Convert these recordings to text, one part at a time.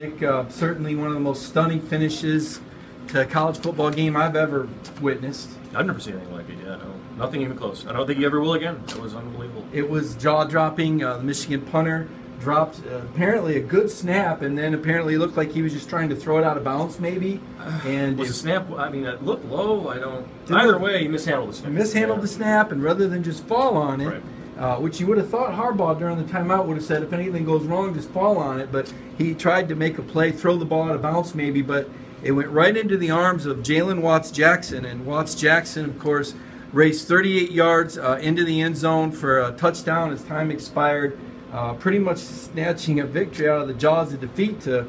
Certainly one of the most stunning finishes to a college football game I've ever witnessed. I've never seen anything like it. Yeah, no, nothing even close. I don't think you ever will again. That was unbelievable. It was jaw-dropping. The Michigan punter dropped apparently a good snap, and then apparently it looked like he was just trying to throw it out of bounds, maybe. And was the snap? I mean, it looked low. I don't. Either way, he mishandled the snap. Mishandled the snap, and rather than just fall on it. Right. Which you would have thought Harbaugh during the timeout would have said, if anything goes wrong, just fall on it. But he tried to make a play, throw the ball out of bounds maybe, but it went right into the arms of Jalen Watts-Jackson. And Watts-Jackson, of course, raced 38 yards into the end zone for a touchdown as time expired, pretty much snatching a victory out of the jaws of defeat to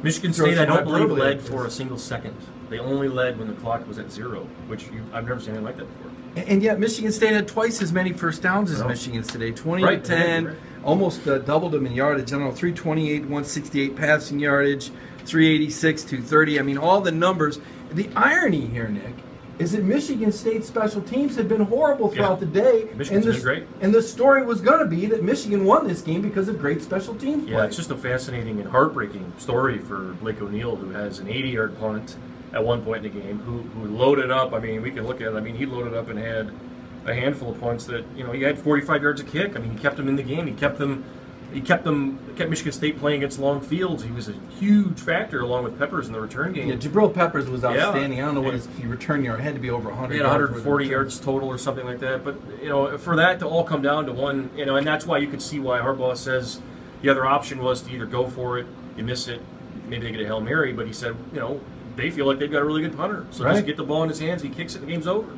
Michigan State, I don't believe, led for a single second. They only led when the clock was at 0, which I've never seen anything like that before. And yet Michigan State had twice as many first downs as Michigan State, 20 to 10, almost doubled them in yardage. I don't know, 328, 168 passing yardage, 386, 230. I mean, all the numbers. The irony here, Nick, is that Michigan State special teams have been horrible throughout the day. Michigan's been great. And the story was going to be that Michigan won this game because of great special teams play. Yeah, it's just a fascinating and heartbreaking story for Blake O'Neal, who has an 80-yard punt at one point in the game, who loaded up. I mean, we can look at it. I mean, he loaded up and had a handful of punts that, you know, he had 45 yards a kick. I mean, he kept them in the game. He kept Michigan State playing against long fields. He was a huge factor along with Peppers in the return game. Yeah, Jabril Peppers was outstanding. I don't know what his return yard had to be over 100. He had 140 yards total or something like that. But, you know, for that to all come down to one, you know, and that's why you could see why Harbaugh says the other option was to either go for it, you miss it, maybe they get a Hail Mary. But he said, you know, they feel like they've got a really good punter. So just get the ball in his hands, he kicks it, and the game's over.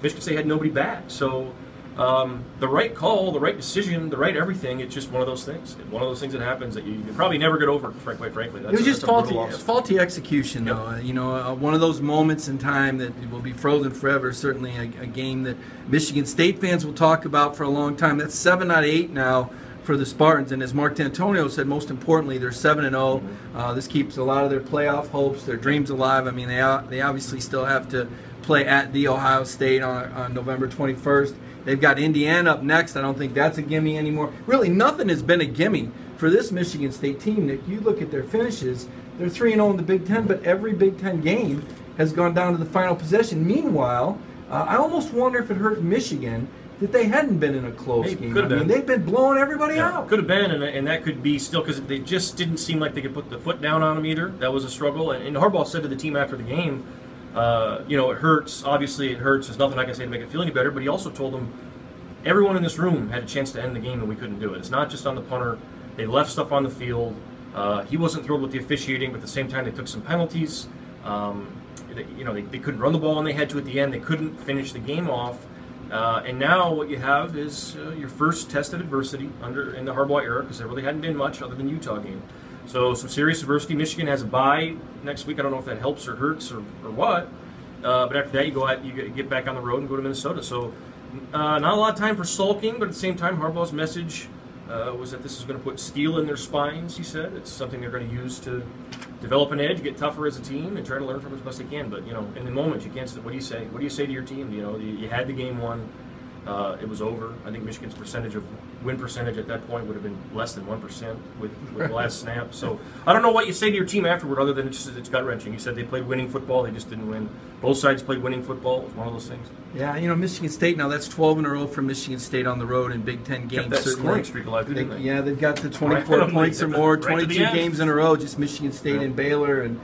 Michigan State had nobody back. So the right call, the right decision, the right everything, it's just one of those things. One of those things that happens that you probably never get over, quite frankly. It was just faulty execution, though. You know, one of those moments in time that will be frozen forever. Certainly a game that Michigan State fans will talk about for a long time. That's 7 out of 8 now for the Spartans, and as Mark D'Antonio said, most importantly, they're 7-0. This keeps a lot of their playoff hopes, their dreams alive. I mean, they obviously still have to play at the Ohio State on November 21st. They've got Indiana up next. I don't think that's a gimme anymore. Really, nothing has been a gimme for this Michigan State team. Nick, you look at their finishes, they're 3-0 in the Big Ten, but every Big Ten game has gone down to the final possession. Meanwhile, I almost wonder if it hurt Michigan that they hadn't been in a close game. I mean, they've been blowing everybody out. Could have been, and that could be still because they just didn't seem like they could put the foot down on them either. That was a struggle. And Harbaugh said to the team after the game, you know, it hurts. Obviously, it hurts. There's nothing I can say to make it feel any better. But he also told them everyone in this room had a chance to end the game, and we couldn't do it. It's not just on the punter. They left stuff on the field. He wasn't thrilled with the officiating, but at the same time, they took some penalties. You know, they couldn't run the ball when they had to at the end. They couldn't finish the game off. And now what you have is your first test of adversity in the Harbaugh era, because there really hadn't been much other than the Utah game. So some serious adversity. Michigan has a bye next week. I don't know if that helps or hurts or what. But after that, you get back on the road and go to Minnesota. So not a lot of time for sulking, but at the same time, Harbaugh's message was that this is going to put steel in their spines, he said. It's something they're going to use to develop an edge, get tougher as a team, and try to learn from it as best they can. But, you know, in the moment, you can't say, what do you say? What do you say to your team? You know, you had the game won. It was over. I think Michigan's win percentage at that point would have been less than 1% with the last snap. So I don't know what you say to your team afterward other than it's gut-wrenching. You said they played winning football. They just didn't win. Both sides played winning football. It was one of those things. Yeah, you know, Michigan State, now that's 12 in a row for Michigan State on the road in Big Ten games. Kept that scoring streak alive, didn't they? Yeah, they've got the 24 points or more, 22 games in a row, just Michigan State and Baylor. And,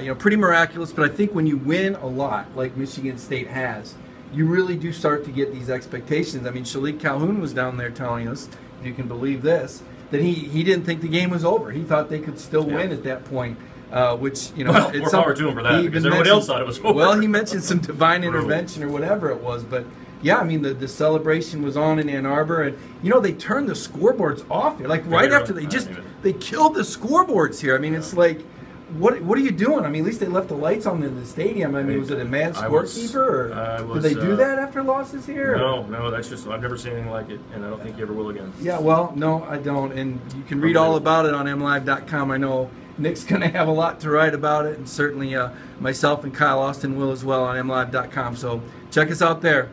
you know, pretty miraculous. But I think when you win a lot, like Michigan State has, you really do start to get these expectations. I mean, Shalik Calhoun was down there telling us, if you can believe this, that he didn't think the game was over. He thought they could still win at that point, which, you know, well, more power to him for that, because everybody else thought it was over. Well, he mentioned some divine intervention or whatever it was, but yeah, I mean, the celebration was on in Ann Arbor, and you know, they turned the scoreboards off here, like right after they killed the scoreboards here. I mean, it's like, what are you doing? I mean, at least they left the lights on in the stadium. I mean, was it a mad scorekeeper, or did they do that after losses here? No, that's just, I've never seen anything like it, and I don't think you ever will again. Yeah, well, no, I don't, and you can read all about it on MLive.com. I know Nick's going to have a lot to write about it, and certainly myself and Kyle Austin will as well on MLive.com, so check us out there.